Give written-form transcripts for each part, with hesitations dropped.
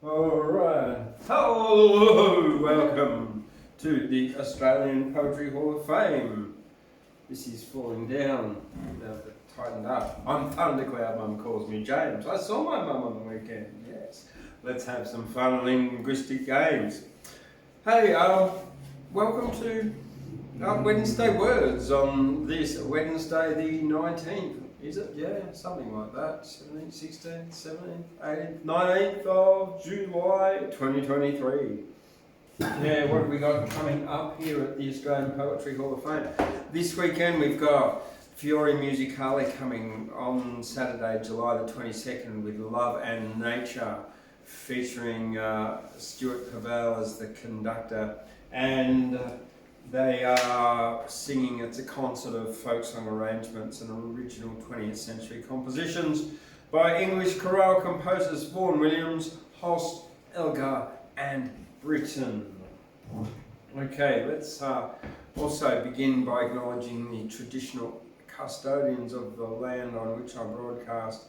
Alright. Hello! Welcome to the Australian Poetry Hall of Fame. This is falling down. Now that it's tightened up. I'm Thundercloud, Mum calls me James. I saw my mum on the weekend, yes. Let's have some fun linguistic games. Hey, welcome to Wednesday Words on this Wednesday the 19th. Is it? Yeah, something like that. 17th, 16th, 17th, 18th, 19th of July 2023. Yeah, what have we got coming up here at the Australian Poetry Hall of Fame? This weekend we've got Fiore Musicale coming on Saturday, July the 22nd with Love and Nature, featuring Stewart as the conductor, and they are singing. It's a concert of folk song arrangements and original 20th century compositions by English chorale composers Vaughan Williams, Holst, Elgar and Britton. Okay, let's also begin by acknowledging the traditional custodians of the land on which I broadcast,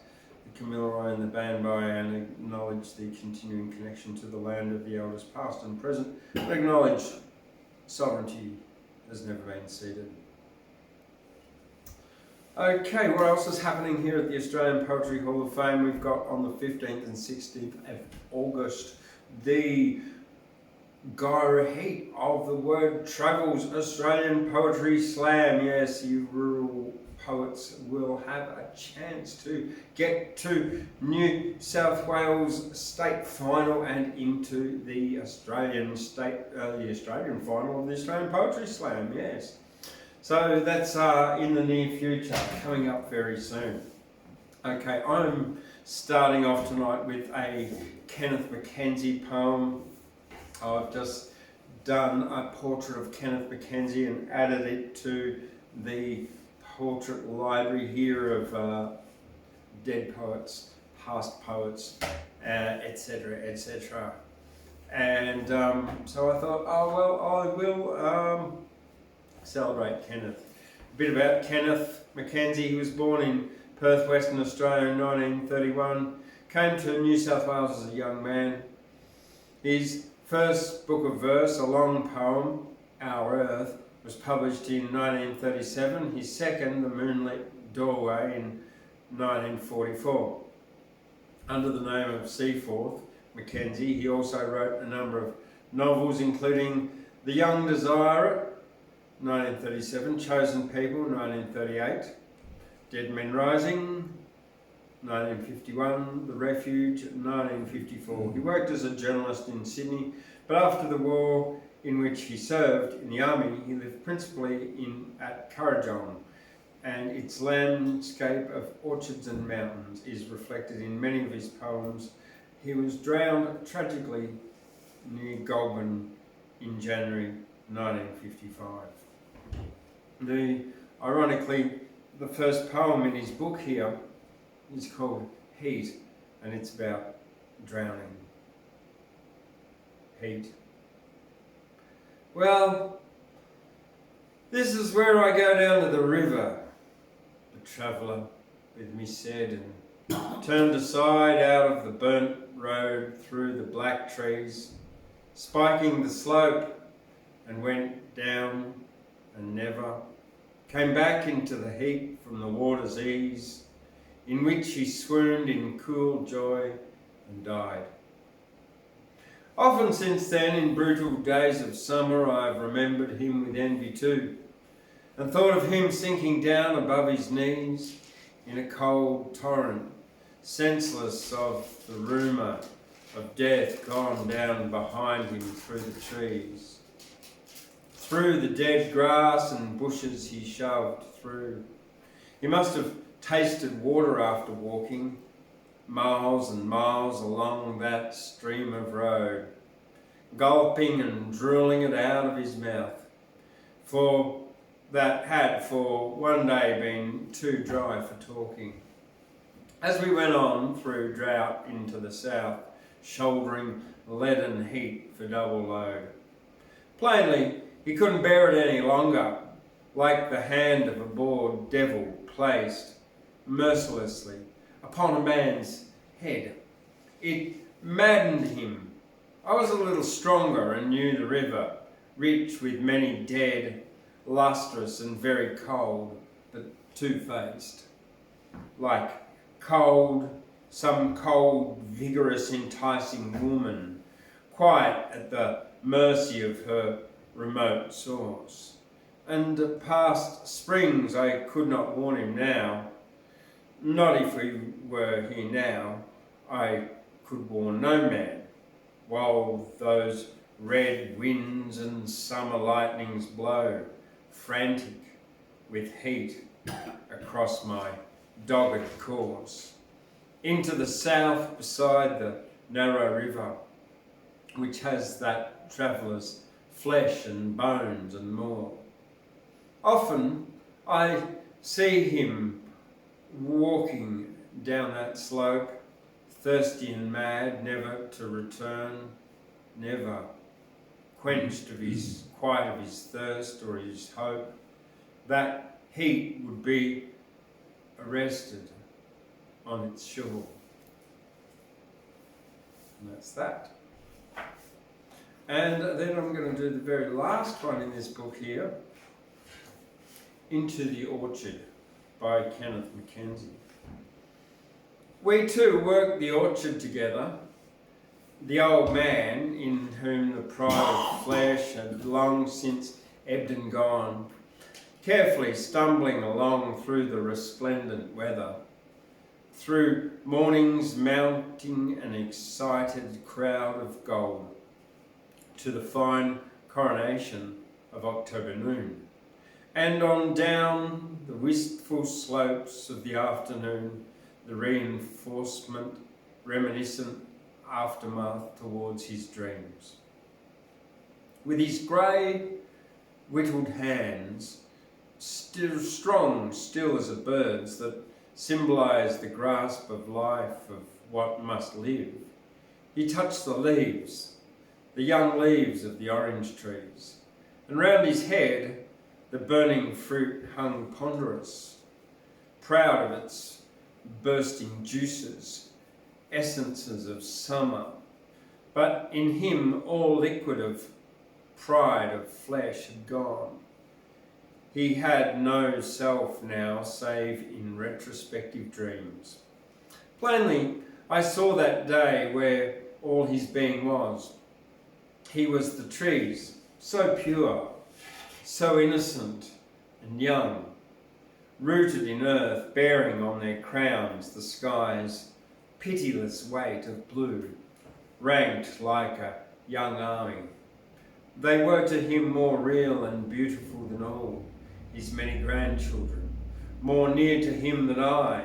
the Kamilaroi and the Banbai, and acknowledge the continuing connection to the land of the elders past and present, and acknowledge sovereignty has never been ceded. Okay, what else is happening here at the Australian Poetry Hall of Fame? We've got on the 15th and 16th of August the Gyra Heat of the Word Travels Australian Poetry Slam. Yes, you rural poets will have a chance to get to New South Wales state final and into the Australian final of the Australian Poetry Slam. Yes, so that's in the near future, coming up very soon. Okay, I'm starting off tonight with a Kenneth MacKenzie poem. I've just done a portrait of Kenneth MacKenzie and added it to the portrait library here of dead poets, past poets, etc., etc. And so I thought, oh well, I will celebrate Kenneth. A bit about Kenneth MacKenzie. He was born in Perth, Western Australia in 1931. Came to New South Wales as a young man. His first book of verse, a long poem, Our Earth, was published in 1937, his second, The Moonlit Doorway, in 1944. Under the name of Seaforth MacKenzie, he also wrote a number of novels, including The Young Desirer, 1937, Chosen People, 1938, Dead Men Rising, 1951, The Refuge, 1954. He worked as a journalist in Sydney, but after the war in which he served in the army, he lived principally at Kurrajong, and its landscape of orchards and mountains is reflected in many of his poems. He was drowned tragically near Goulburn in January 1955. Ironically, the first poem in his book here is called Heat, and it's about drowning. Heat. Well, this is where I go down to the river, the traveller with me said, and turned aside out of the burnt road through the black trees, spiking the slope, and went down and never came back into the heat from the water's ease, in which he swooned in cool joy and died. Often since then, in brutal days of summer, I have remembered him with envy too, and thought of him sinking down above his knees in a cold torrent, senseless of the rumour of death gone down behind him through the trees. Through the dead grass and bushes he shoved through. He must have tasted water after walking miles and miles along that stream of road, gulping and drooling it out of his mouth, for that had for one day been too dry for talking. As we went on through drought into the south, shouldering leaden heat for double load, plainly he couldn't bear it any longer, like the hand of a bored devil placed mercilessly upon a man's head. It maddened him. I was a little stronger and knew the river, rich with many dead, lustrous and very cold, but two-faced. Like some cold, vigorous, enticing woman, quite at the mercy of her remote source. And past springs I could not warn him now, not if we were here now, I could warn no man, while those red winds and summer lightnings blow, frantic with heat, across my dogged course, into the south beside the narrow river, which has that traveller's flesh and bones and more. Often I see him walking down that slope, thirsty and mad, never to return, never quenched quite of his thirst or his hope. That heat would be arrested on its shore. And that's that. And then I'm going to do the very last one in this book here, Into the Orchard by Kenneth MacKenzie. We two worked the orchard together. The old man, in whom the pride of flesh had long since ebbed and gone, carefully stumbling along through the resplendent weather, through morning's mounting an excited crowd of gold, to the fine coronation of October noon, and on down the wistful slopes of the afternoon, the reminiscent aftermath towards his dreams. With his grey, whittled hands, still strong, still as a bird's, that symbolise the grasp of life, of what must live, he touched the leaves, the young leaves of the orange trees, and round his head the burning fruit hung ponderous, proud of its bursting juices, essences of summer, but in him all liquid of pride of flesh had gone. He had no self now, save in retrospective dreams. Plainly, I saw that day where all his being was. He was the trees, so pure, so innocent and young, rooted in earth, bearing on their crowns the sky's pitiless weight of blue, ranked like a young army. They were to him more real and beautiful than all his many grandchildren, more near to him than I,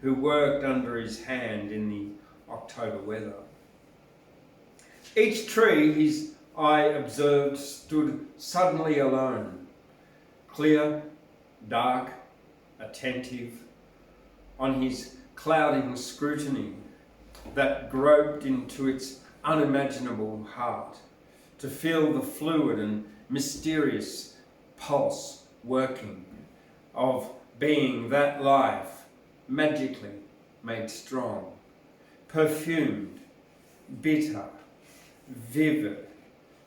who worked under his hand in the October weather. Each tree his eye observed stood suddenly alone, clear, dark, attentive, on his clouding scrutiny that groped into its unimaginable heart, to feel the fluid and mysterious pulse working of being that life magically made strong, perfumed, bitter, vivid,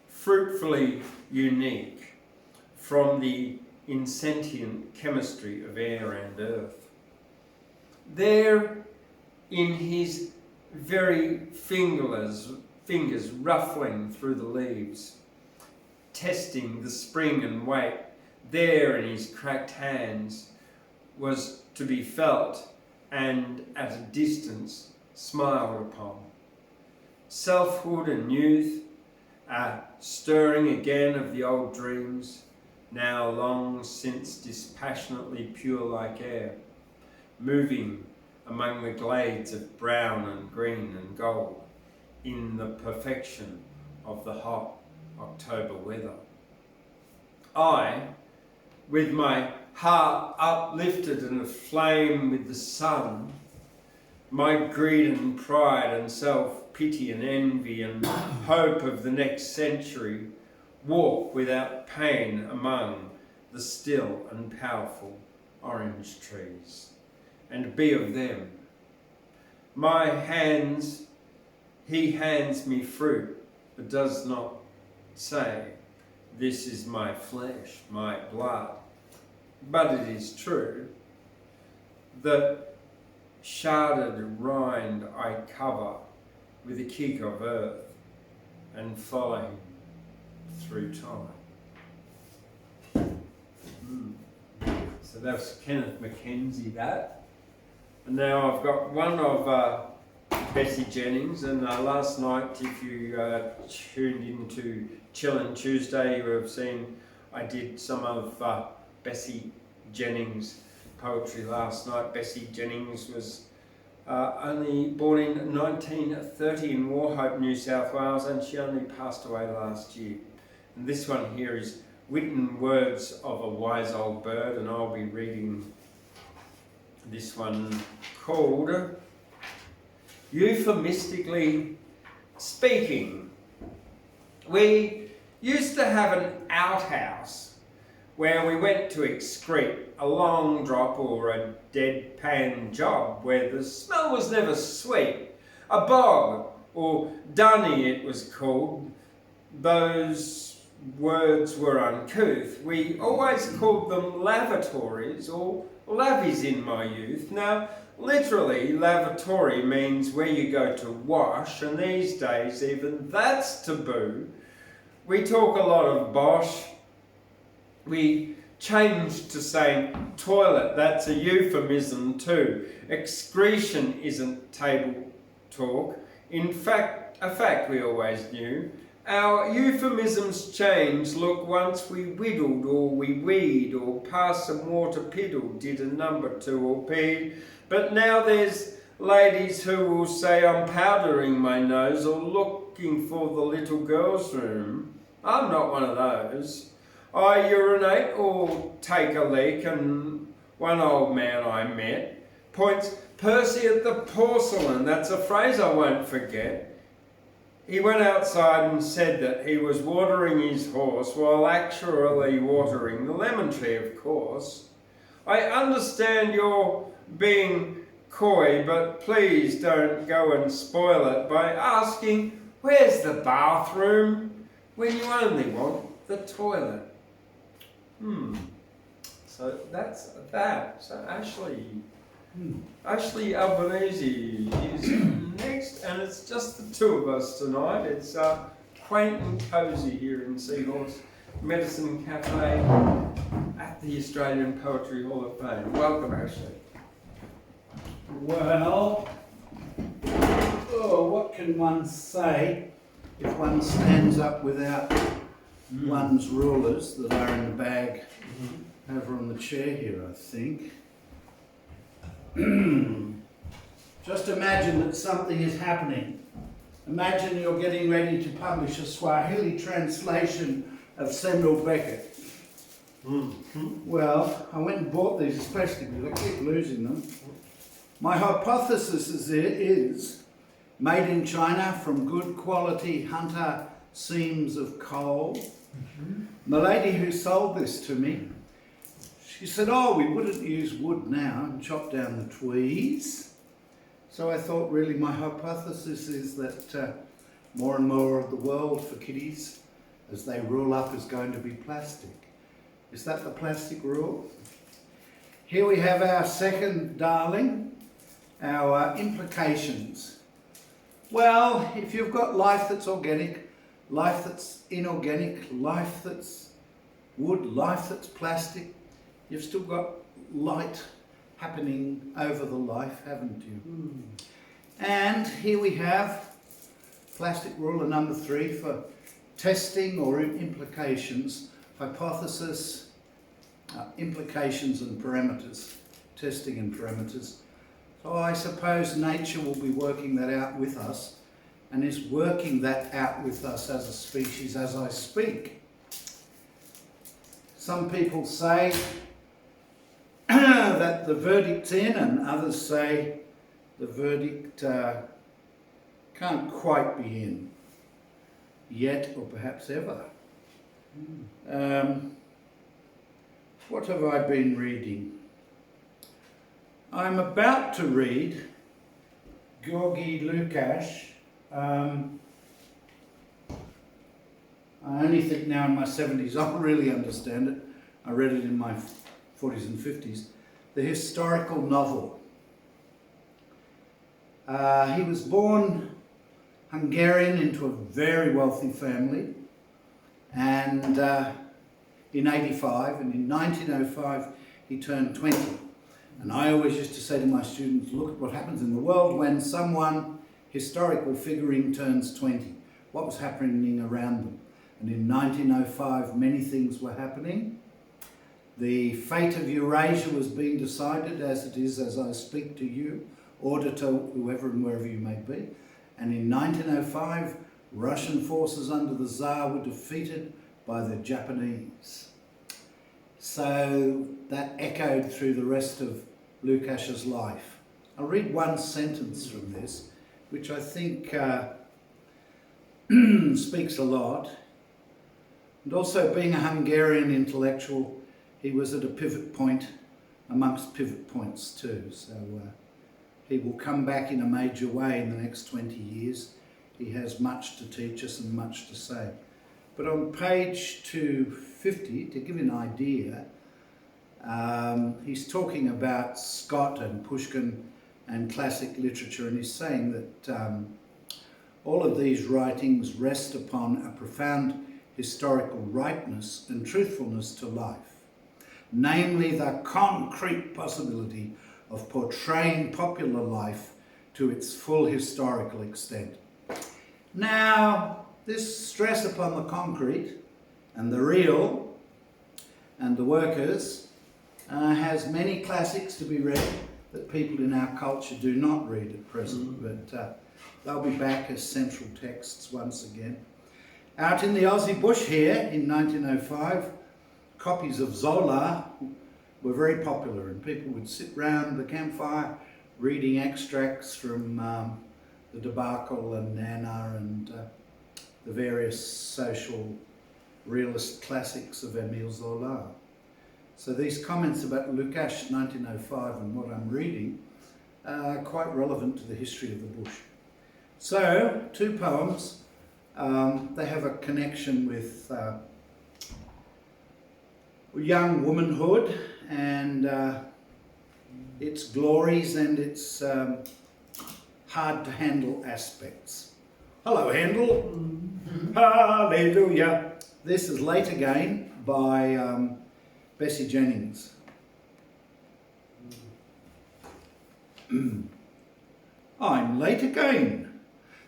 fruitfully unique from the insentient chemistry of air and earth. There, in his very fingers ruffling through the leaves, testing the spring and weight, there in his cracked hands, was to be felt and at a distance smiled upon. Selfhood and youth, a stirring again of the old dreams, now long since dispassionately pure like air, moving among the glades of brown and green and gold in the perfection of the hot October weather. I, with my heart uplifted and aflame with the sun, my greed and pride and self-pity and envy and hope of the next century, walk without pain among the still and powerful orange trees, and be of them. My hands He hands me fruit, but does not say, "This is my flesh, my blood." But it is true that sharded rind I cover with a kick of earth and follow through time. So that's Kenneth MacKenzie, that. And now I've got one of Bessie Jennings, and last night, if you tuned into Chillin' Tuesday, you have seen I did some of Bessie Jennings' poetry last night. Bessie Jennings was only born in 1930 in Wauchope, New South Wales, and she only passed away last year. And this one here is Written Words of a Wise Old Bird, and I'll be reading this one called Euphemistically Speaking. We used to have an outhouse where we went to excrete, a long drop or a deadpan job where the smell was never sweet, a bog or dunny it was called. Those words were uncouth. We always called them lavatories or lavies in my youth. Now, literally, lavatory means where you go to wash, and these days even that's taboo. We talk a lot of bosh. We changed to saying toilet, that's a euphemism too. Excretion isn't table talk. In fact, a fact we always knew. Our euphemisms change. Look, once we whittled or we weed or passed some water piddle, did a number two or peed. But now there's ladies who will say I'm powdering my nose or looking for the little girl's room. I'm not one of those. I urinate or take a leak, and one old man I met points Percy at the porcelain. That's a phrase I won't forget. He went outside and said that he was watering his horse while actually watering the lemon tree, of course. I understand you're being coy, but please don't go and spoil it by asking, where's the bathroom, when you only want the toilet. So that's that. So Ashley Albanese is next, and it's just the two of us tonight. It's quaint and cosy here in Seahorse Medicine Cafe at the Australian Poetry Hall of Fame. Welcome, Ashley. Well, what can one say if one stands up without one's rulers that are in the bag over on the chair here, I think. Just imagine that something is happening. Imagine you're getting ready to publish a Swahili translation of Samuel Beckett. Well, I went and bought these especially because I keep losing them. My hypothesis is made in China from good quality hunter seams of coal. The lady who sold this to me, she said, we wouldn't use wood now and chop down the trees. So I thought really my hypothesis is that more and more of the world for kiddies as they rule up is going to be plastic. Is that the plastic rule? Here we have our second darling, our implications. Well, if you've got life that's organic, life that's inorganic, life that's wood, life that's plastic, you've still got light happening over the life, haven't you? And here we have plastic rule number 3 for testing or implications, hypothesis, implications and parameters, testing and parameters. So I suppose nature will be working that out with us and is working that out with us as a species as I speak. Some people say that the verdict's in, and others say the verdict can't quite be in yet, or perhaps ever. What have I been reading? I'm about to read Georgi Lukács, I only think now in my 70s I'll really understand it. I read it in my 40s and 50s. The historical novel. He was born Hungarian into a very wealthy family, and in 85, and in 1905 he turned 20. And I always used to say to my students, look at what happens in the world when someone historical figuring turns 20. What was happening around them? And in 1905 many things were happening. The fate of Eurasia was being decided as it is as I speak to you, or to whoever and wherever you may be. And in 1905, Russian forces under the Tsar were defeated by the Japanese. So that echoed through the rest of Lukash's life. I'll read one sentence from this, which I think speaks a lot. And also, being a Hungarian intellectual, he was at a pivot point amongst pivot points too. So he will come back in a major way in the next 20 years. He has much to teach us and much to say. But on page 250, to give you an idea, he's talking about Scott and Pushkin and classic literature, and he's saying that all of these writings rest upon a profound historical rightness and truthfulness to life, namely the concrete possibility of portraying popular life to its full historical extent. Now, this stress upon the concrete and the real and the workers has many classics to be read that people in our culture do not read at present, but they'll be back as central texts once again. Out in the Aussie bush here in 1905, copies of Zola were very popular, and people would sit round the campfire reading extracts from the Debacle and Nana and the various social realist classics of Émile Zola. So these comments about Lukács 1905 and what I'm reading are quite relevant to the history of the bush. So, two poems. They have a connection with young womanhood and its glories and its hard to handle aspects. Hello, Handel. Hallelujah. This is Late Again by Bessie Jennings. I'm late again.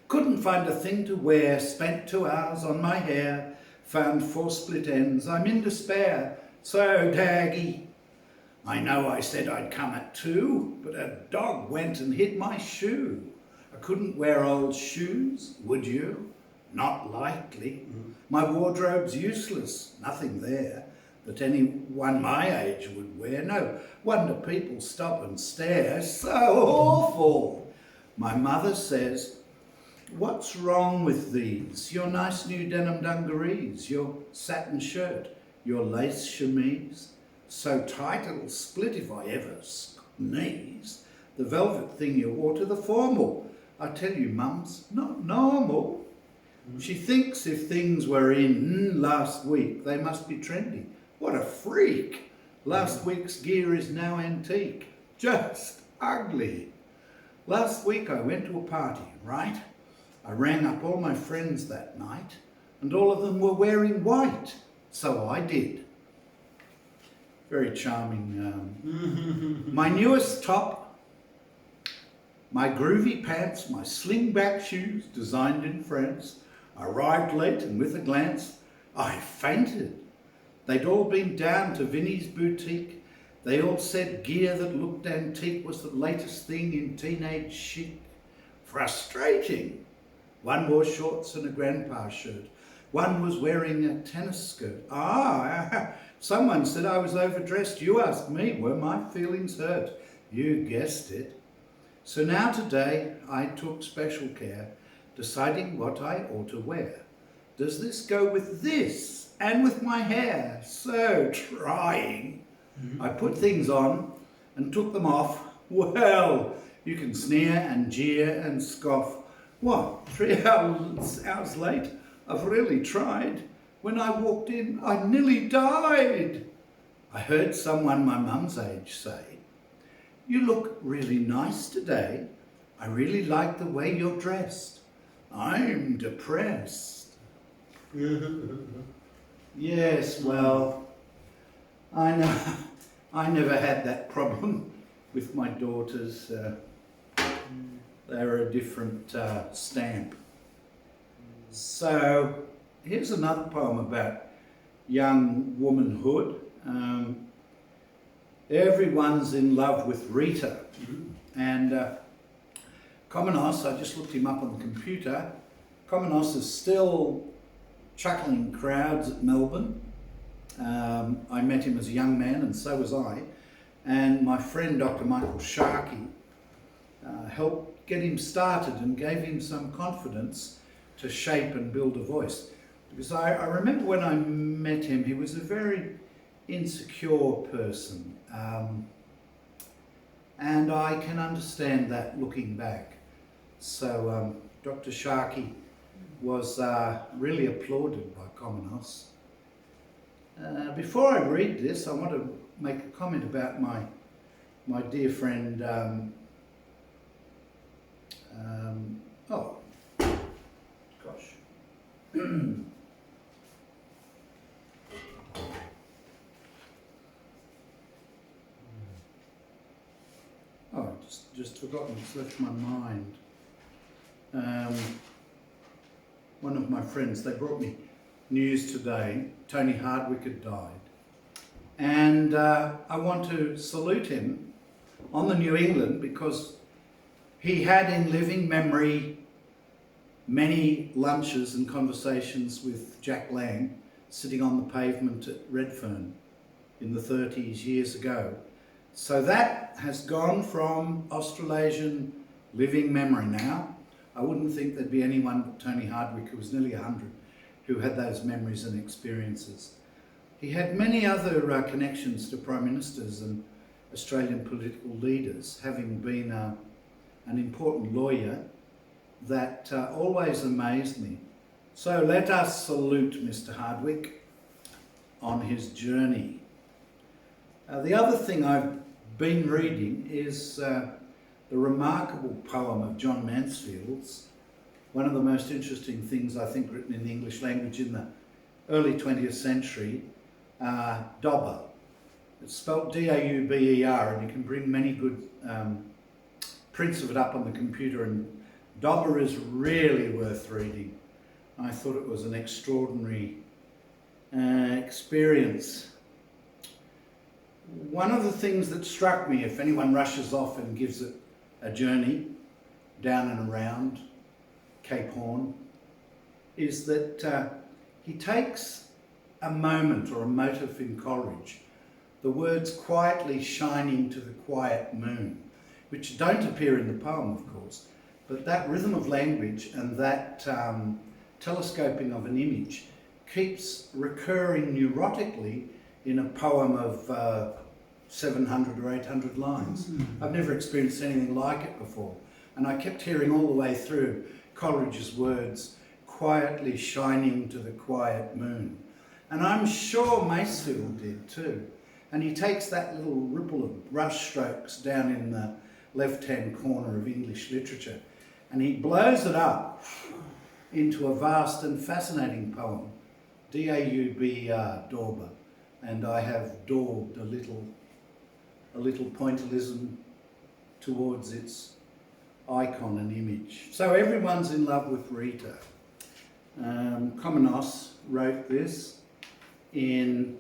Couldn't find a thing to wear, spent 2 hours on my hair, found 4 split ends, I'm in despair, so daggy. I know I said I'd come at 2, but a dog went and hit my shoe. I couldn't wear old shoes, would you? Not likely. My wardrobe's useless, nothing there that anyone my age would wear. No wonder people stop and stare, so awful. My mother says, what's wrong with these? Your nice new denim dungarees, your satin shirt, your lace chemise, so tight it'll split if I ever sneeze. The velvet thing you wore to the formal. I tell you, Mum's not normal. She thinks if things were in last week, they must be trendy. What a freak. Last week's gear is now antique. Just ugly. Last week I went to a party, right? I rang up all my friends that night, and all of them were wearing white. So I did. Very charming. My newest top, my groovy pants, my sling-back shoes, designed in France, arrived late and with a glance, I fainted. They'd all been down to Vinnie's boutique. They all said gear that looked antique was the latest thing in teenage chic. Frustrating. One wore shorts and a grandpa shirt. One was wearing a tennis skirt. Someone said I was overdressed. You asked me, were my feelings hurt? You guessed it. So now today I took special care, deciding what I ought to wear. Does this go with this and with my hair? So trying. I put things on and took them off. Well, you can sneer and jeer and scoff, What, 3 hours late? I've really tried. When I walked in, I nearly died. I heard someone my mum's age say, "You look really nice today. I really like the way you're dressed. I'm depressed." Yes, well, I know. I never had that problem with my daughters. They're a different stamp. So here's another poem about young womanhood. Everyone's in love with Rita. And Komenos, I just looked him up on the computer. Komenos is still chuckling crowds at Melbourne. I met him as a young man, and so was I. And my friend Dr. Michael Sharkey helped get him started and gave him some confidence to shape and build a voice. Because I remember when I met him, he was a very insecure person. And I can understand that looking back. So Dr. Sharkey was really applauded by Komenos. Before I read this, I want to make a comment about my dear friend. Oh, gosh. Oh, just forgotten. It's left my mind. One of my friends, they brought me news today. Tony Hardwick had died. And I want to salute him on the New England because he had in living memory many lunches and conversations with Jack Lang sitting on the pavement at Redfern in the 30s years ago. So that has gone from Australasian living memory now. I wouldn't think there'd be anyone but Tony Hardwick, who was nearly 100, who had those memories and experiences. He had many other connections to Prime Ministers and Australian political leaders, having been an important lawyer that always amazed me. So let us salute Mr. Hardwick on his journey. The other thing I've been reading is the remarkable poem of John Mansfield's, one of the most interesting things I think written in the English language in the early 20th century, Dobber. It's spelt D-A-U-B-E-R, and you can bring many good prints of it up on the computer, and Dobber is really worth reading. I thought it was an extraordinary experience. One of the things that struck me, if anyone rushes off and gives it a journey down and around Cape Horn, is that he takes a moment or a motif in Coleridge, the words "quietly shining to the quiet moon," which don't appear in the poem, of course, but that rhythm of language and that telescoping of an image keeps recurring neurotically in a poem of 700 or 800 lines. I've never experienced anything like it before. And I kept hearing all the way through Coleridge's words, "quietly shining to the quiet moon." And I'm sure Masefield did too. And he takes that little ripple of brush strokes down in the left-hand corner of English literature, and he blows it up into a vast and fascinating poem, D-A-U-B-E-R, Dauber. And I have daubed a little pointillism towards its icon and image. So everyone's in love with Rita. Komenos wrote this in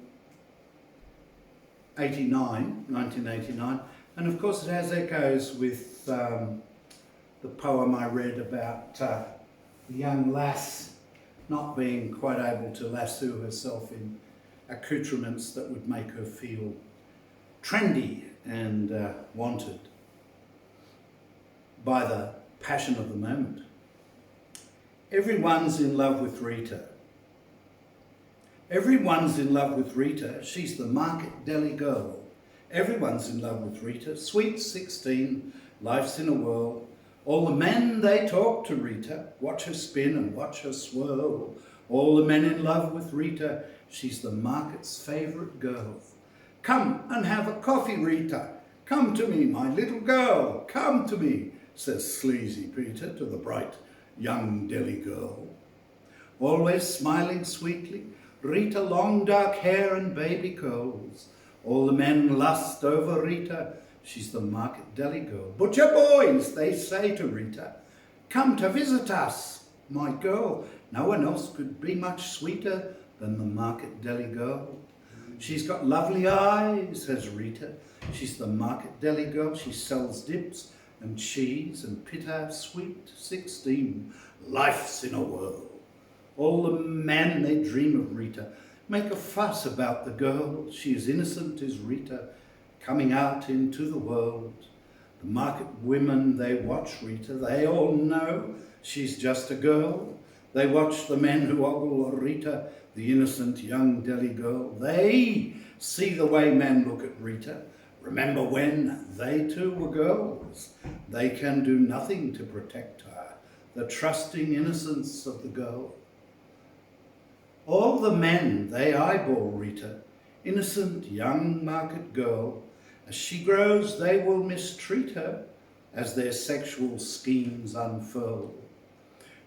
1989, and of course it has echoes with the poem I read about the young lass not being quite able to lasso herself in accoutrements that would make her feel trendy and wanted by the passion of the moment. Everyone's in love with Rita. Everyone's in love with Rita. She's the market deli girl. Everyone's in love with Rita. Sweet 16, life's in a whirl. All the men they talk to Rita, watch her spin and watch her swirl. All the men in love with Rita, she's the market's favourite girl. Come and have a coffee, Rita. Come to me, my little girl. Come to me, says sleazy Peter to the bright young Delhi girl. Always smiling sweetly, Rita, long dark hair and baby curls. All the men lust over Rita, she's the market Delhi girl. Butcher boys, they say to Rita, come to visit us, my girl. No one else could be much sweeter than the market Delhi girl. She's got lovely eyes, says Rita. She's the market Delhi girl. She sells dips and cheese and pitta, sweet 16. Life's in a whirl. All the men, they dream of Rita, make a fuss about the girl. She is innocent, is Rita, coming out into the world. The market women, they watch Rita. They all know she's just a girl. They watch the men who ogle Rita, the innocent young Delhi girl. They see the way men look at Rita. Remember when they too were girls. They can do nothing to protect her, the trusting innocence of the girl. All the men, they eyeball Rita, innocent young market girl. As she grows, they will mistreat her as their sexual schemes unfurl.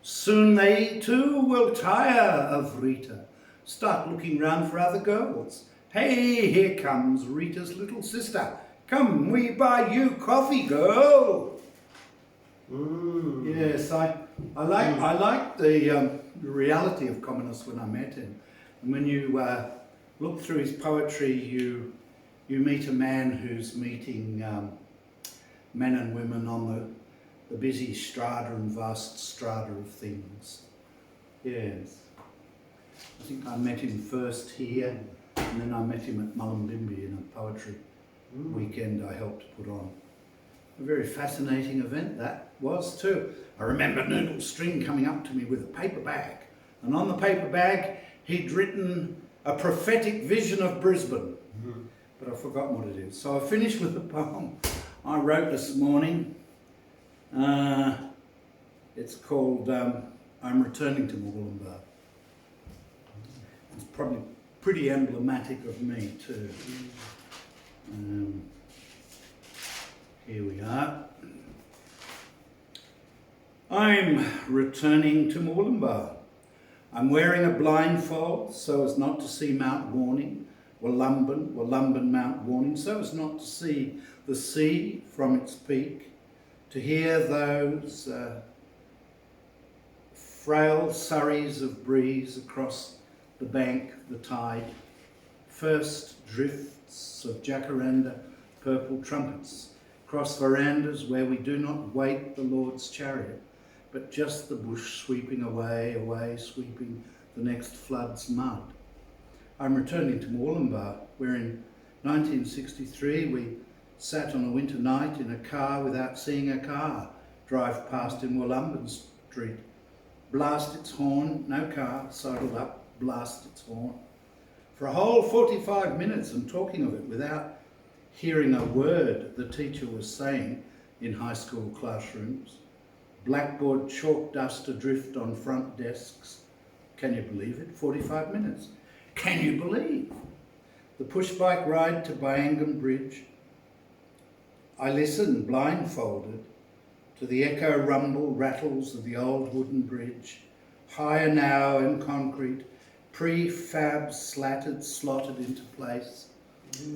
Soon they too will tire of Rita, start looking round for other girls. Hey, here comes Rita's little sister. Come, we buy you coffee, girl. Yes, I like the reality of Commonist when I met him. And when you look through his poetry, you meet a man who's meeting men and women on the busy strata and vast strata of things. Yes. I think I met him first here, and then I met him at Mullumbimby in a poetry weekend I helped put on. A very fascinating event that was too. I remember Noodle String coming up to me with a paper bag, and on the paper bag he'd written a prophetic vision of Brisbane, but I've forgotten what it is. So I finished with a poem I wrote this morning. It's called I'm Returning to Mugulumba. It's probably pretty emblematic of me too. Here we are. I'm returning to Mugulumba. I'm wearing a blindfold so as not to see Mount Warning, Wollumban Mount Warning, so as not to see the sea from its peak, to hear those frail surreys of breeze across the bank, the tide, first drifts of jacaranda, purple trumpets, across verandas where we do not wait the Lord's chariot, but just the bush sweeping away, sweeping the next flood's mud. I'm returning to Mugulumba, where in 1963 we sat on a winter night in a car without seeing a car drive past in Wollumban Street, blast its horn, no car, sidled up, blast its horn. For a whole 45 minutes and talking of it without hearing a word the teacher was saying in high school classrooms. Blackboard chalk dust adrift on front desks. Can you believe it? 45 minutes. Can you believe? The push bike ride to Byangam Bridge. I listened blindfolded to the echo rumble rattles of the old wooden bridge, higher now in concrete, prefab slatted, slotted into place.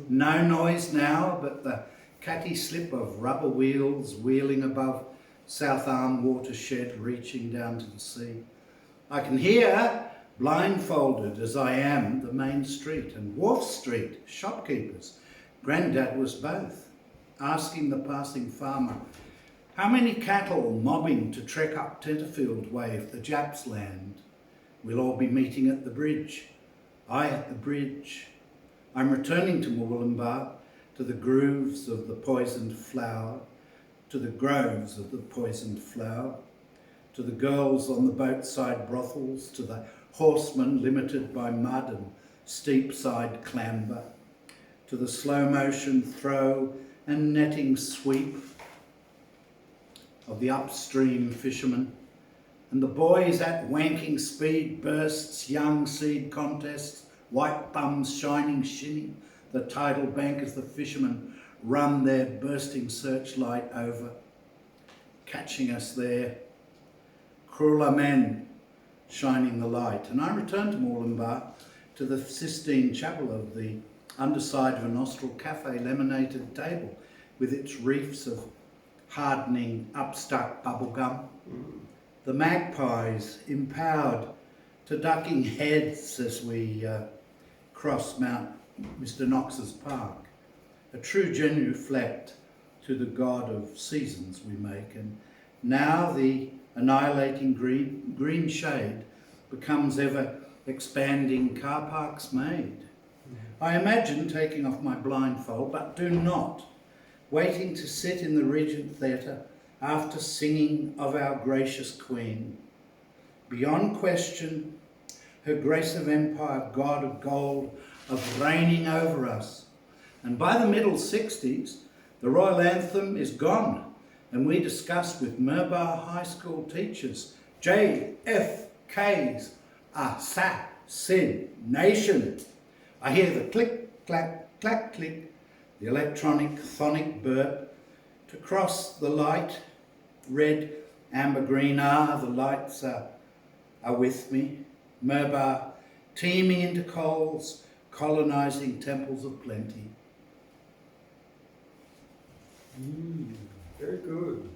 No noise now but the catty slip of rubber wheels wheeling above South Arm watershed reaching down to the sea. I can hear, blindfolded as I am, the main street and Wharf Street, shopkeepers. Grandad was both, asking the passing farmer, how many cattle mobbing to trek up Tenterfield way if the Japs land? We'll all be meeting at the bridge. I at the bridge. I'm returning to Mugulumba, to the grooves of the poisoned flower, to the groves of the poisoned flower, to the girls on the boatside brothels, to the horsemen limited by mud and steep side clamber, to the slow motion throw and netting sweep of the upstream fishermen, and the boys at wanking speed bursts, young seed contests, white bums shining shinny, the tidal bank as the fishermen run their bursting searchlight over, catching us there. Crueler men shining the light. And I returned to Moorlambar, to the Sistine Chapel of the underside of a Nostril Cafe laminated table with its reefs of hardening upstuck bubblegum. The magpies empowered to ducking heads as we cross Mount Mr. Knox's Park. A true genuflect to the god of seasons we make, and now the annihilating green shade becomes ever expanding car parks made. I imagine taking off my blindfold, but do not, waiting to sit in the Regent Theatre after singing of our gracious Queen. Beyond question, her grace of empire, God of gold, of reigning over us. And by the middle 60s, the royal anthem is gone, and we discussed with Mirbar High School teachers, JFK's assassination. I hear the click, clack, clack, click, the electronic phonic burp to cross the light, red, amber, green, the lights are with me. Mirbar teeming into coals, colonising temples of plenty. Very good.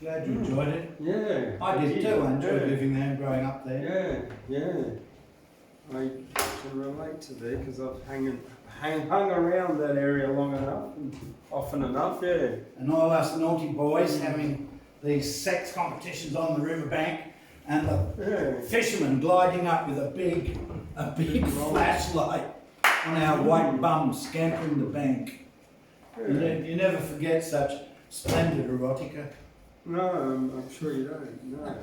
Glad you enjoyed it. Yeah. I did too. I enjoyed living there and growing up there. Yeah. I can relate to there because I've hung around that area long enough and often enough, yeah. And all us naughty boys having these sex competitions on the riverbank, and the fishermen gliding up with a big flashlight on our white bums scampering the bank. You never forget such splendid erotica. No, I'm sure you don't. No.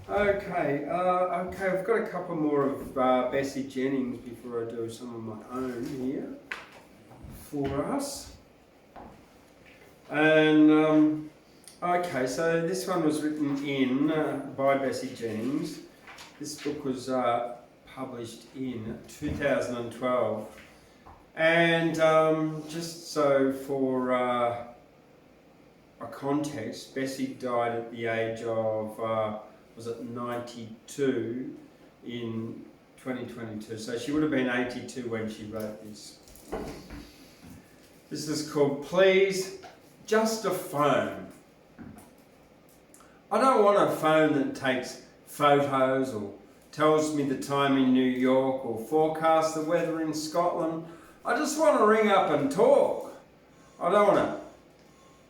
Okay. I've got a couple more of Bessie Jennings before I do some of my own here for us. And okay, so this one was written in by Bessie Jennings. This book was published in 2012. And just so for a context, Bessie died at the age of, 92 in 2022. So she would have been 82 when she wrote this. This is called Please, Just a Phone. I don't want a phone that takes photos or tells me the time in New York or forecasts the weather in Scotland. I just want to ring up and talk. I don't want to...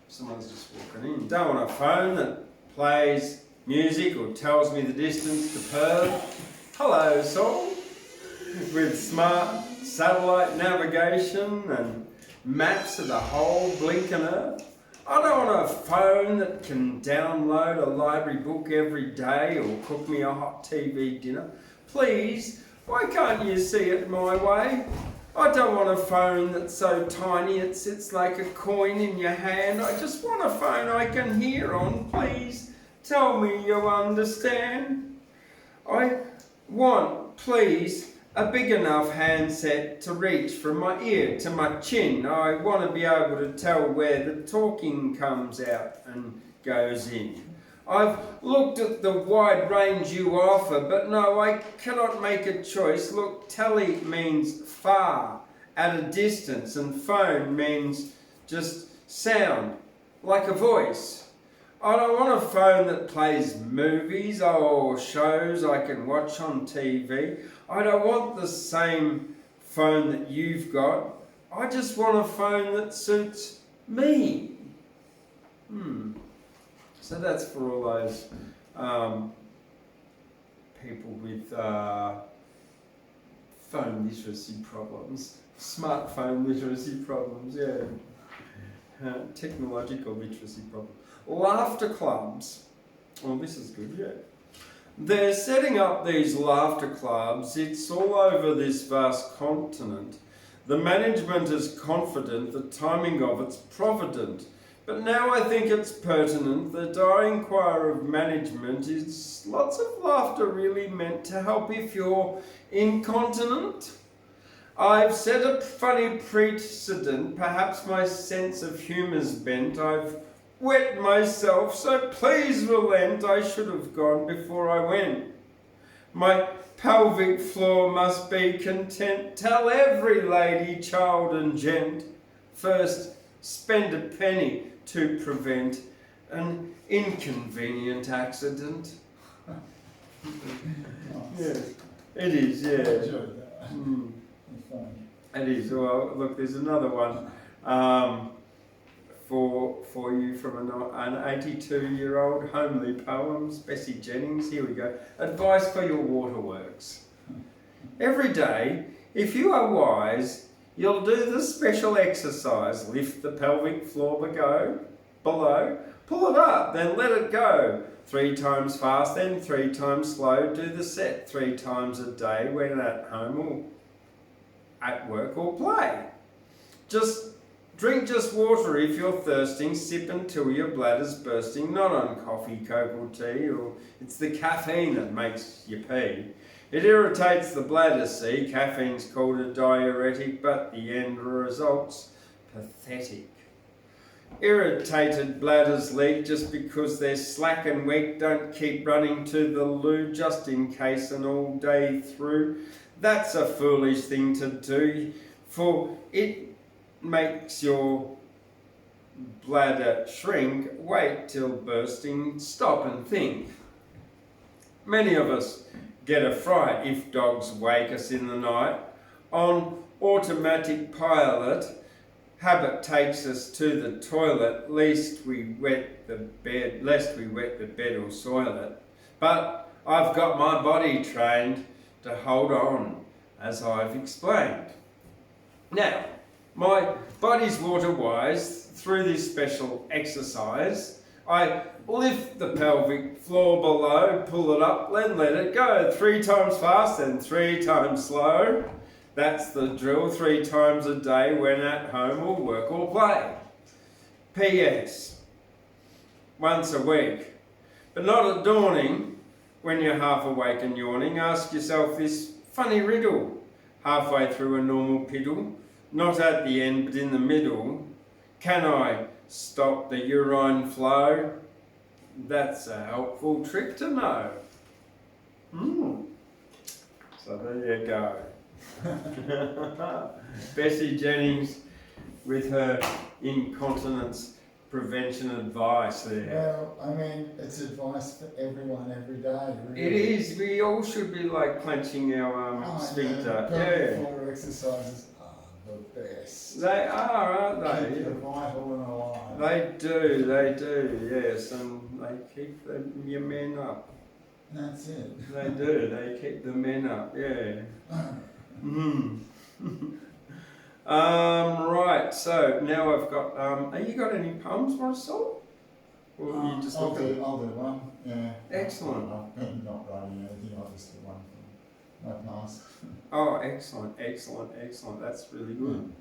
Someone's just walking in. Don't want a phone that plays music or tells me the distance to Perth. Hello, Saul. With smart satellite navigation and maps of the whole blinking Earth. I don't want a phone that can download a library book every day or cook me a hot TV dinner. Please, why can't you see it my way? I don't want a phone that's so tiny it sits like a coin in your hand. I just want a phone I can hear on. Please tell me you understand. I want, please, a big enough handset to reach from my ear to my chin. I want to be able to tell where the talking comes out and goes in. I've looked at the wide range you offer, but no, I cannot make a choice. Look, tele means far, at a distance, and phone means just sound, like a voice. I don't want a phone that plays movies or shows I can watch on TV. I don't want the same phone that you've got. I just want a phone that suits me. So that's for all those people with phone literacy problems, smartphone literacy problems, technological literacy problems. Laughter clubs. Oh, this is good, yeah. They're setting up these laughter clubs. It's all over this vast continent. The management is confident the timing of it's provident. But now I think it's pertinent that I inquire of management, is lots of laughter really meant to help if you're incontinent? I've set a funny precedent, perhaps my sense of humour's bent. I've wet myself, so please relent, I should have gone before I went. My pelvic floor must be content, tell every lady, child and gent. First, spend a penny to prevent an inconvenient accident. Yes, it is, yeah. It is. Well, look, there's another one for you from an 82-year-old, homely poems, Bessie Jennings. Here we go. Advice for your waterworks. Every day, if you are wise, you'll do the special exercise. Lift the pelvic floor below, pull it up, then let it go. 3 times fast, then 3 times slow. Do the set 3 times a day when at home or at work or play. Drink just water if you're thirsting. Sip until your bladder's bursting. Not on coffee, coke or tea, or it's the caffeine that makes you pee. It irritates the bladder, see. Caffeine's called a diuretic, but the end result's pathetic. Irritated bladders leak just because they're slack and weak. Don't keep running to the loo just in case and all day through. That's a foolish thing to do, for it makes your bladder shrink. Wait till bursting, stop and think. Many of us get a fright if dogs wake us in the night. On automatic pilot, habit takes us to the toilet, lest we wet the bed or soil it. But I've got my body trained to hold on, as I've explained. Now, my body's water-wise through this special exercise. I lift the pelvic floor below, pull it up, then let it go. 3 times fast and 3 times slow. That's the drill, 3 times a day when at home or work or play. P.S. Once a week, but not at dawning. When you're half awake and yawning, ask yourself this funny riddle. Halfway through a normal piddle, not at the end but in the middle, can I stop the urine flow? That's a helpful trick to know. So there you go. Bessie Jennings with her incontinence prevention advice there. Well, I mean, it's advice for everyone every day, really. It is. We all should be like clenching our sphincter. Pelvic floor exercises are the best. They are, aren't they? Keep you vital and alive. They do, yes, and they keep your men up. That's it. They do, they keep the men up, yeah. Right, so now I've got, have you got any poems for us, Saul? Or you just I'll looking? do one, yeah. Excellent. I'm not writing anything, I'll just do one from my past. Oh, excellent. That's really good.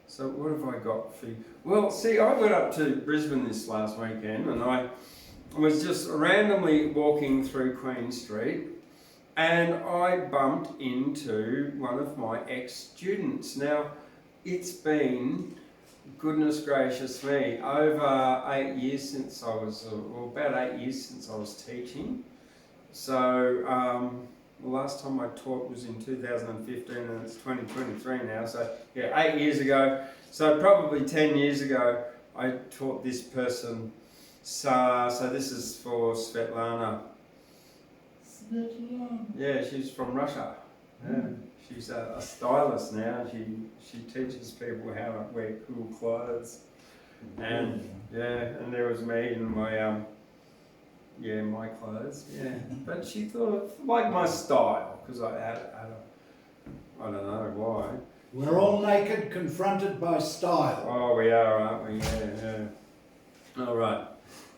So what have I got for you? Well, see, I went up to Brisbane this last weekend and I was just randomly walking through Queen Street and I bumped into one of my ex-students. Now, it's been, goodness gracious me, over 8 years since I was, or about 8 years since I was teaching. So, the last time I taught was in 2015 and it's 2023 now, so yeah, 8 years ago. So probably 10 years ago, I taught this person. So this is for Svetlana. Yeah, she's from Russia. Yeah. She's a stylist now. She teaches people how to wear cool clothes. And yeah, and there was me in my my clothes. Yeah, but she thought like my style because I don't know why. We're all naked, confronted by style. Oh, we are, aren't we? Yeah. All right.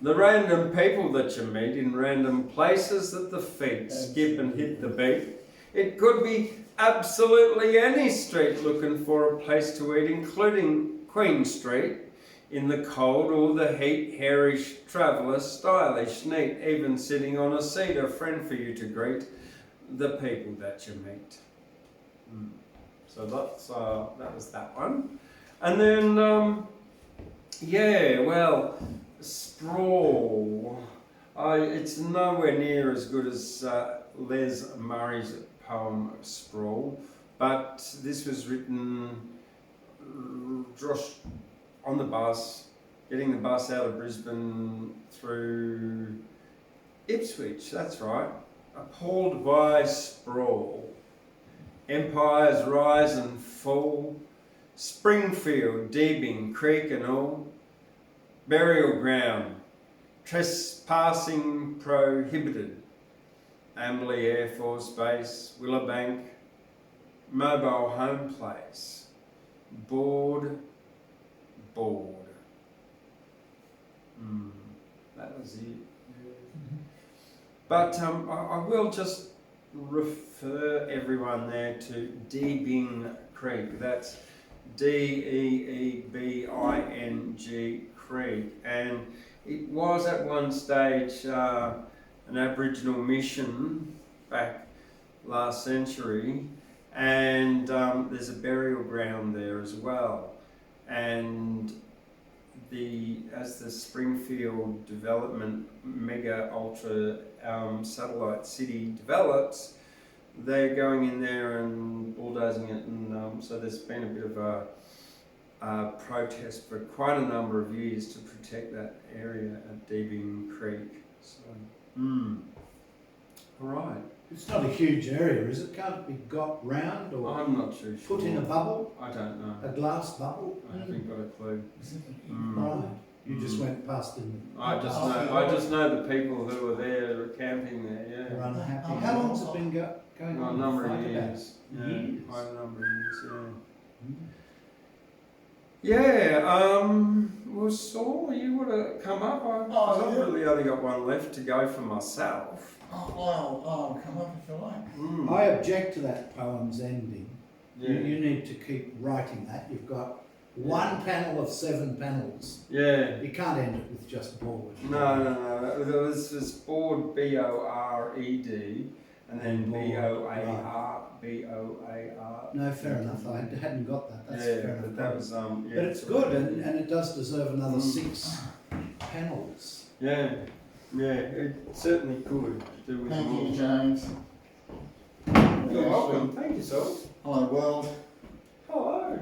The random people that you meet in random places that the feet skip and hit the beat. It could be absolutely any street looking for a place to eat, including Queen Street. In the cold or the heat, hairish traveller, stylish, neat, even sitting on a seat, a friend for you to greet the people that you meet. So that was that one. And then, sprawl. It's nowhere near as good as Les Murray's poem Sprawl, but this was written just on the bus, getting the bus out of Brisbane through Ipswich, that's right. Appalled by sprawl. Empires rise and fall. Springfield, Deebing, Creek and all. Burial ground. Trespassing prohibited. Amberley Air Force Base. Willowbank. Mobile home place. Board. That was it. But I will just refer everyone there to Deebing Creek. That's Deebing Creek, and it was at one stage an Aboriginal mission back last century, and there's a burial ground there as well. And as the Springfield development mega ultra satellite city develops, they're going in there and bulldozing it, and so there's been a bit of a protest for quite a number of years to protect that area at Deebing Creek. So, all right. It's not a huge area, is it? Can't it be got round or I'm not too sure. put in a bubble? I don't know. A glass bubble? I haven't got a clue. Right. You just went past them. I just know the people who were there camping there. They're Yeah. unhappy. How long's it been going Well, on? a number of Fight about years. it? Yeah, Years. quite a number of years. Yeah. Mm. Yeah. Well, Saul, you would have come up. I've really only got one left to go for myself. Oh, well, I'll come up if you like. I object to that poem's ending. Yeah. You need to keep writing that. You've got one panel of 7 panels. Yeah. You can't end it with just board. No. There was board B-O-R-E-D and then B-O-A-R. No, fair enough. I hadn't got that. That's Yeah, fair enough. but that was But it's good, and it does deserve another 6 panels. Yeah, it certainly could do with Thank more. you, James. You're welcome. Thank you, Saul. Hello, world. Hello.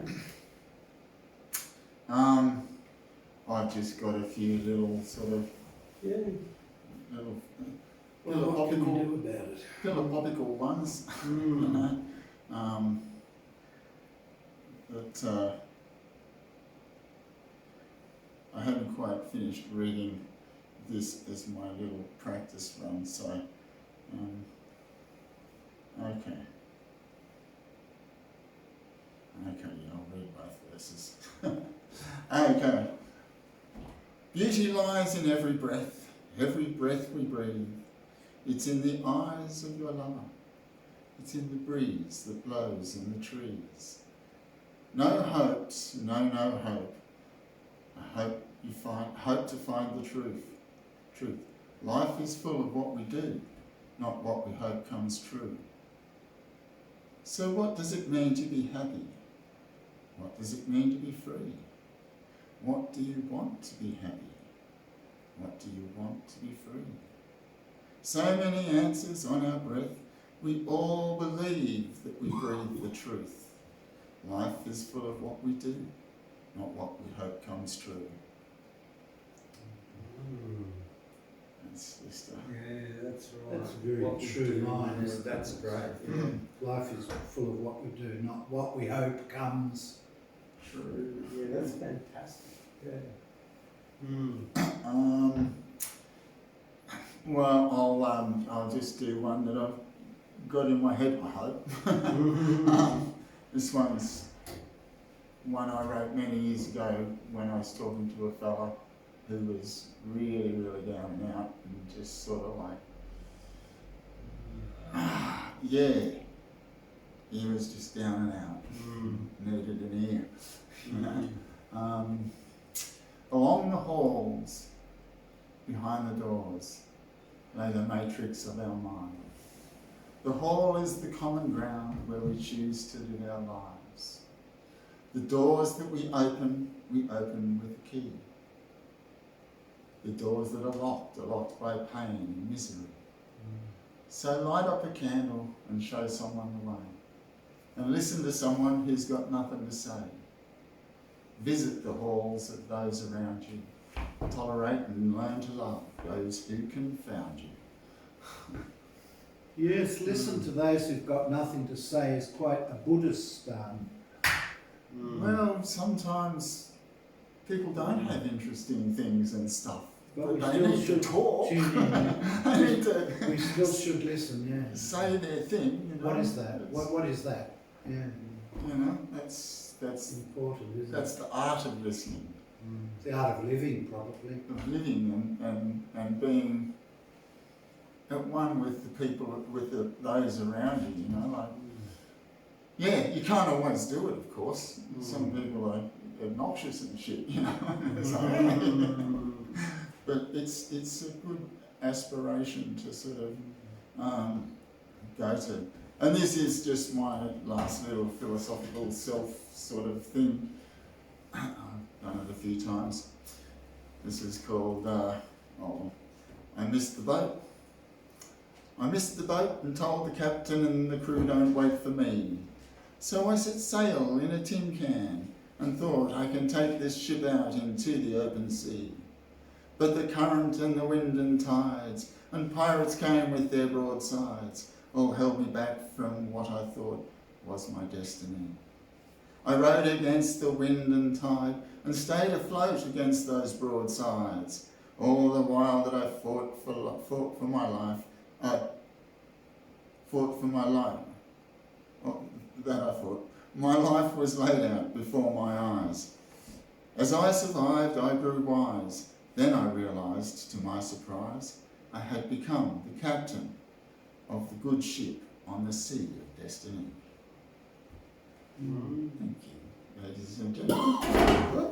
I've just got a few little sort of Yeah. little What can we do about it? philosophical ones. But I haven't quite finished reading this as my little practice run, so okay, I'll read both verses. Okay. Beauty lies in every breath we breathe. It's in the eyes of your lover. It's in the breeze that blows in the trees. No hopes, no hope. I hope to find the truth. Life is full of what we do, not what we hope comes true. So what does it mean to be happy? What does it mean to be free? What do you want to be happy? What do you want to be free? So many answers on our breath. We all believe that we breathe the truth. Life is full of what we do, not what we hope comes true. That's just Yeah, that's right. That's a very What we true do, line, yeah, isn't it? that's great. Yeah. Life is full of what we do, not what we hope comes. True. Yeah, that's fantastic. Yeah. Well, I'll just do one that I've got in my head, I hope. This one's one I wrote many years ago when I was talking to a fella who was really, really down and out and just sort of like, yeah, he was just down and out, needed an ear. Along the halls, behind the doors, lay the matrix of our mind. The hall is the common ground where we choose to live our lives. The doors that we open with a key. The doors that are locked by pain and misery. So light up a candle and show someone the way. And listen to someone who's got nothing to say. Visit the halls of those around you. Tolerate and learn to love those who confound you. Yes, listen to those who've got nothing to say is quite a Buddhist. Well, sometimes people don't have interesting things and stuff. But we they still need to should talk. tune in. They need to We still should listen, yeah. say their thing. You know? What is that? What is that? Yeah. You know, that's Important, isn't that's the art of listening, it? The art of living, probably. of living and being at one with the people, with those around you. You know, like yeah, you can't always do it, of course. Some people are obnoxious and shit, you know. It's like, but it's a good aspiration to sort of go to. And this is just my last little philosophical self sort of thing. I've done it a few times. This is called, I missed the boat. I missed the boat and told the captain and the crew don't wait for me. So I set sail in a tin can and thought I can take this ship out into the open sea. But the current and the wind and tides and pirates came with their broadsides all held me back from what I thought was my destiny. I rode against the wind and tide and stayed afloat against those broadsides, all the while that I fought for my life. My life was laid out before my eyes. As I survived, I grew wise. Then I realised, to my surprise, I had become the captain of the good ship on the sea of destiny. Thank you, ladies and gentlemen.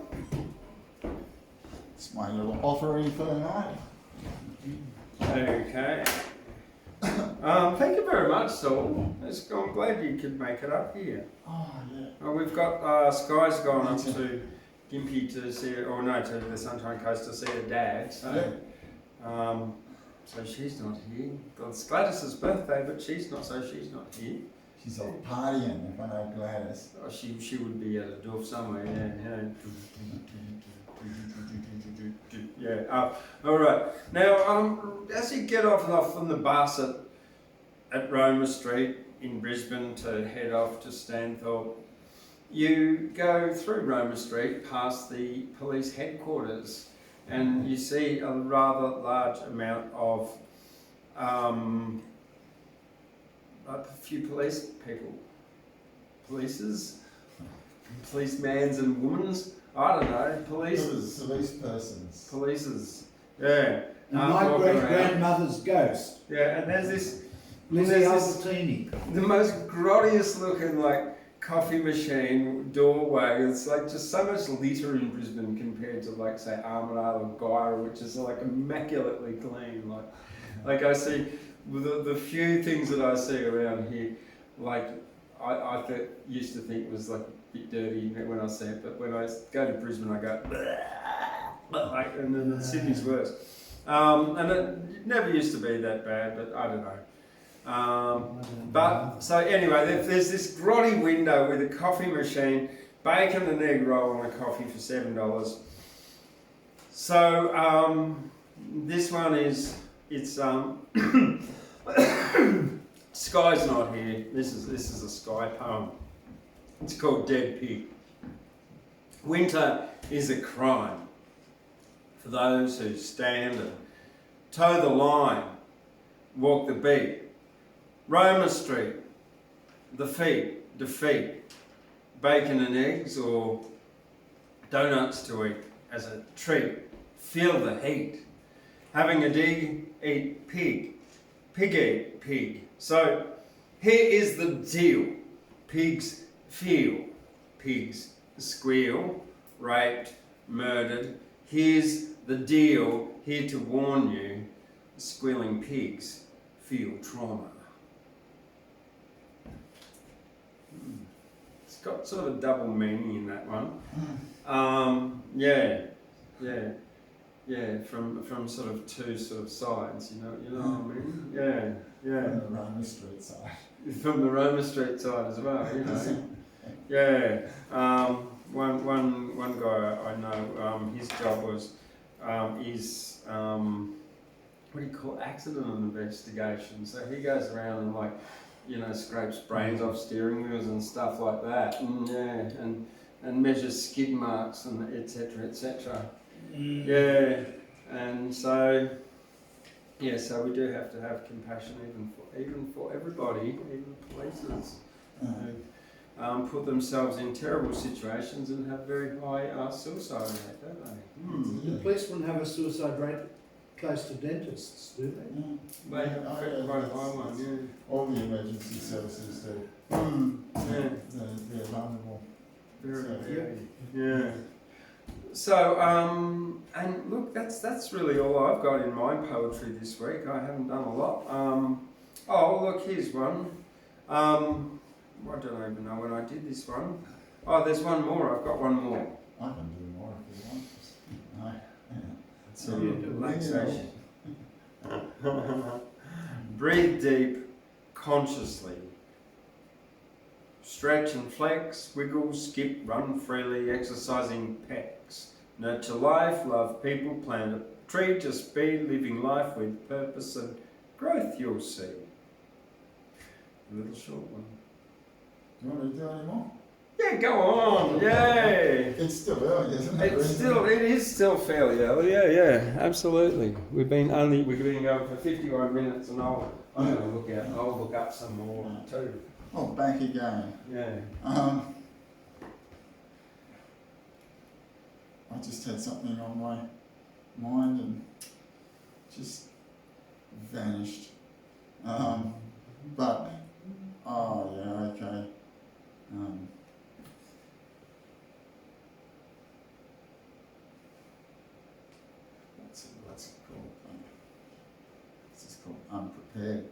It's my little offering for the night. Okay. Thank you very much, Saul. I'm glad you could make it up here. Oh, yeah. We've got Sky's gone up to Gympie to see, to the Sunshine Coast to see her dad. So, so she's not here. It's Gladys's birthday, but she's not here. She's off partying, if I know Gladys. Oh, she would be at a doof somewhere, yeah. Yeah. All right. Now, as you get off from the bus at Roma Street in Brisbane to head off to Stanthorpe, you go through Roma Street past the police headquarters, and you see a rather large amount of a few police people, policemans and womans. I don't know, Police persons. Policers, yeah. And my walking great-grandmother's ghost, Yeah, and there's this, Lizzie Albertini. the most grottiest looking coffee machine doorway. It's just so much litter in Brisbane compared to say Armadale or Gyra, which is immaculately clean. I see the few things that I see around here, I used to think was a bit dirty when I see it, but when I go to Brisbane I go and then Sydney's worse. And it never used to be that bad, but I don't know. But so anyway, there's this grotty window with a coffee machine, bacon and egg roll and a coffee for $7. So this one it's Sky's not here. This is a Sky poem. It's called Dead Pig. Winter is a crime for those who stand and toe the line, walk the beat. Roma Street, the feet, defeat, bacon and eggs or donuts to eat as a treat. Feel the heat. Having a dig, eat pig. Pig eat pig. So here is the deal. Pigs feel, pigs squeal, raped, murdered. Here's the deal, here to warn you, squealing pigs feel trauma. It's got sort of double meaning in that one. From sort of two sort of sides, you know what I mean? Yeah. From the Roma Street side. From the Roma Street side as well, you know. Yeah. One guy I know, his job was what do you call accident investigation. So he goes around and like, you know, scrapes brains off steering wheels and stuff like that, and measures skid marks and etc. Yeah, and so so we do have to have compassion even for everybody, even places who put themselves in terrible situations and have very high suicide rate, don't they? The police wouldn't have a suicide rate close to dentists, do they? They have quite a high one, yeah. All the emergency services do. They're vulnerable. Yeah. So, and look, that's really all I've got in my poetry this week. I haven't done a lot. Oh, look, here's one. I don't even know when I did this one. Oh, there's one more. I've got one more. I can do more if you want. It's a relaxation. Breathe deep, consciously. Stretch and flex, wiggle, skip, run freely, exercising pecs. Nurture life, love people, plant a tree, just be living life with purpose and growth you'll see. A little short one. Do you want to do any more? Yeah, go on, yay! It's still early, isn't it? It is still fairly early, yeah, absolutely. We've been going for 51 minutes and I'll look up some more too. Oh, back again. Yeah. I just had something on my mind and just vanished. But, oh yeah, okay. What's it called? This is called Unprepared.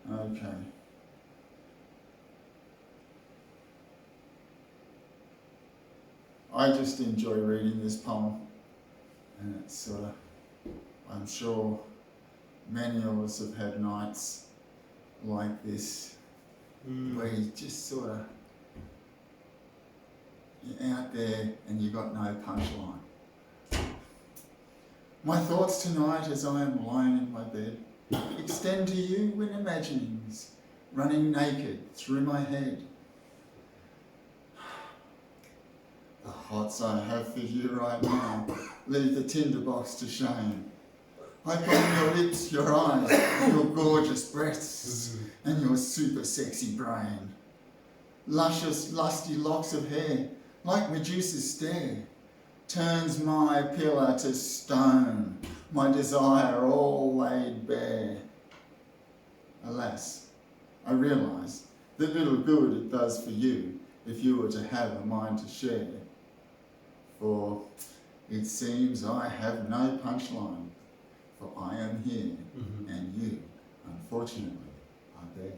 Okay. I just enjoy reading this poem, and it's sort of, I'm sure many of us have had nights like this, where you just sort of, you're out there and you got no punchline. My thoughts tonight as I am lying in my bed extend to you in imaginings running naked through my head. The hots I have for you right now leave the tinderbox to shame. I burn your lips, your eyes, your gorgeous breasts, and your super sexy brain. Luscious, lusty locks of hair, like Medusa's stare, turns my pillar to stone, my desire all laid bare. Alas, I realise that little good it does for you if you were to have a mind to share. For it seems I have no punchline, for I am here and you, unfortunately, are there.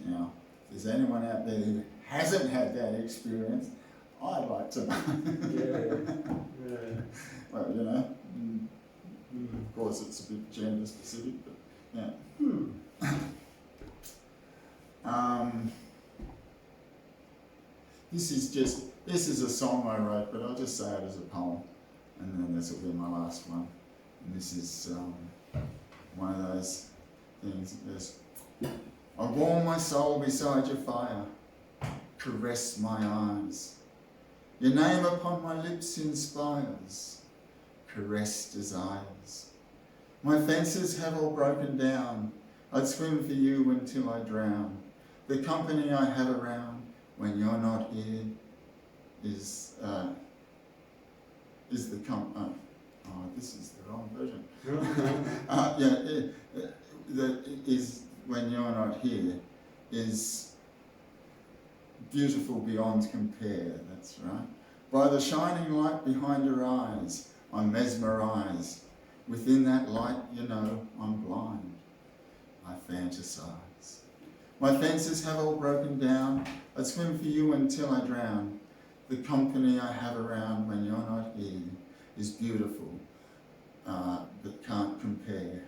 Now, if there's anyone out there who hasn't had that experience, I'd like to know. Well, you know, of course it's a bit gender specific, but yeah. This is a song I wrote, but I'll just say it as a poem, and then this will be my last one. And this is one of those things that goes, I warm my soul beside your fire, caress my eyes. Your name upon my lips inspires, caress desires. My fences have all broken down, I'd swim for you until I drown. The company I have around when you're not here is is the this is the wrong version. Is when you're not here is beautiful beyond compare. That's right. By the shining light behind your eyes, I'm mesmerised. Within that light, you know, I'm blind. I fantasise. My fences have all broken down. I'd swim for you until I drown. The company I have around when you're not here is beautiful, but can't compare.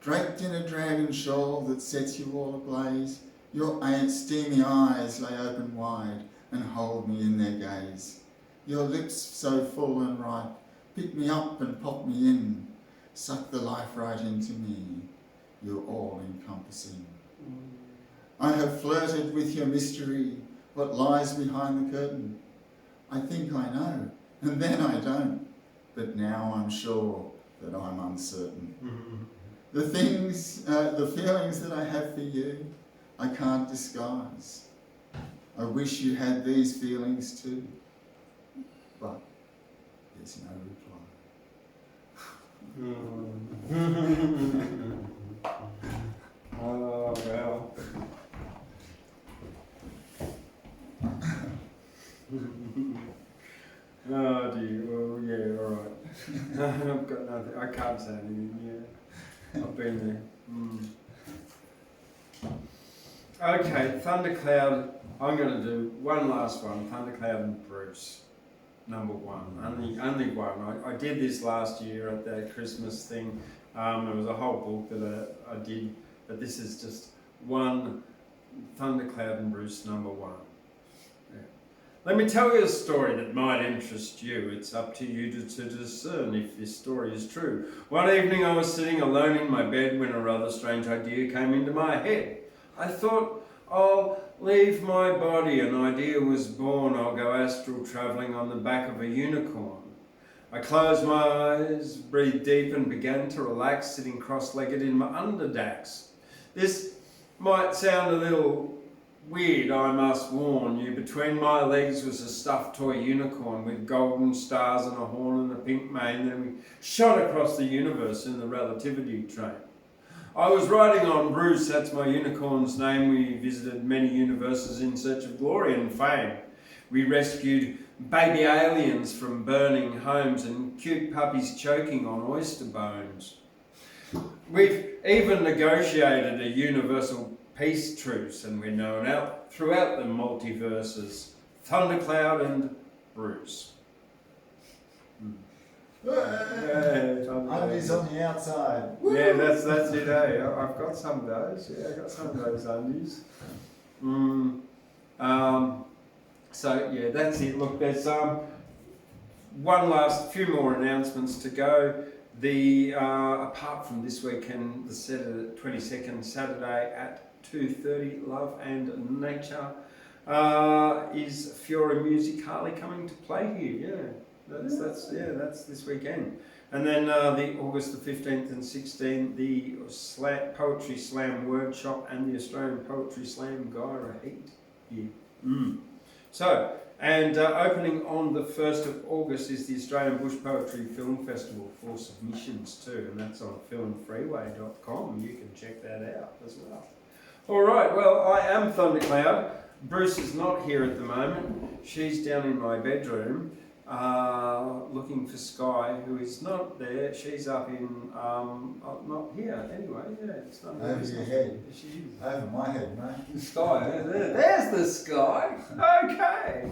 Draped in a dragon shawl that sets you all ablaze, your steamy eyes lay open wide and hold me in their gaze. Your lips so full and ripe, pick me up and pop me in, suck the life right into me, you're all encompassing. I have flirted with your mystery, what lies behind the curtain. I think I know, and then I don't, but now I'm sure that I'm uncertain. The feelings that I have for you, I can't disguise. I wish you had these feelings too, but there's no reply. Oh, well. Oh dear, well, yeah, alright. I've got nothing, I can't say anything, yeah. I've been there. Okay, Thundercloud, I'm going to do one last one, Thundercloud and Bruce, number one, only one. I did this last year at that Christmas thing. There was a whole book that I did, but this is just one, Thundercloud and Bruce, number one. Yeah. Let me tell you a story that might interest you. It's up to you to discern if this story is true. One evening I was sitting alone in my bed when a rather strange idea came into my head. I thought, I'll leave my body. An idea was born. I'll go astral travelling on the back of a unicorn. I closed my eyes, breathed deep and began to relax, sitting cross-legged in my underdacks. This might sound a little weird, I must warn you. Between my legs was a stuffed toy unicorn with golden stars and a horn and a pink mane. Then we shot across the universe in the relativity train. I was riding on Bruce, that's my unicorn's name. We visited many universes in search of glory and fame. We rescued baby aliens from burning homes and cute puppies choking on oyster bones. We've even negotiated a universal peace truce, and we're known out throughout the multiverses. Thundercloud and Bruce. Undies on the outside. Yeah, that's it, eh? I've got some of those. Yeah, I've got some of those undies. So yeah, that's it. Look, there's few more announcements to go. The apart from this weekend, the 22nd Saturday at 2:30, Love and Nature, is Fiora Music Harley coming to play here. Yeah. That's this weekend. And then the August the 15th and 16th, the Poetry Slam Workshop and the Australian Poetry Slam Gyra Heat. Yeah. So, and opening on the 1st of August is the Australian Bush Poetry Film Festival for submissions too, and that's on filmfreeway.com. You can check that out as well. All right, well, I am Thundercloud. Bruce is not here at the moment. She's down in my bedroom. Looking for Sky, who is not there. She's up in, not here anyway. Yeah, it's not over your head. She is. Over my head, mate. The sky, there's the sky. Okay.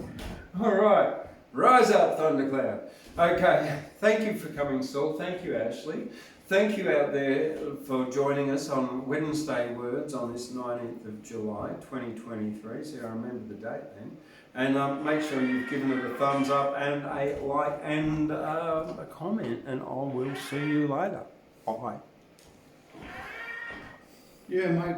All right. Rise up, Thundercloud. Okay. Thank you for coming, Saul. Thank you, Ashley. Thank you out there for joining us on Wednesday Words on this 19th of July, 2023. So I remember the date then. And make sure you've given it a thumbs up and a like and a comment. And I will see you later. Bye. Yeah, mate.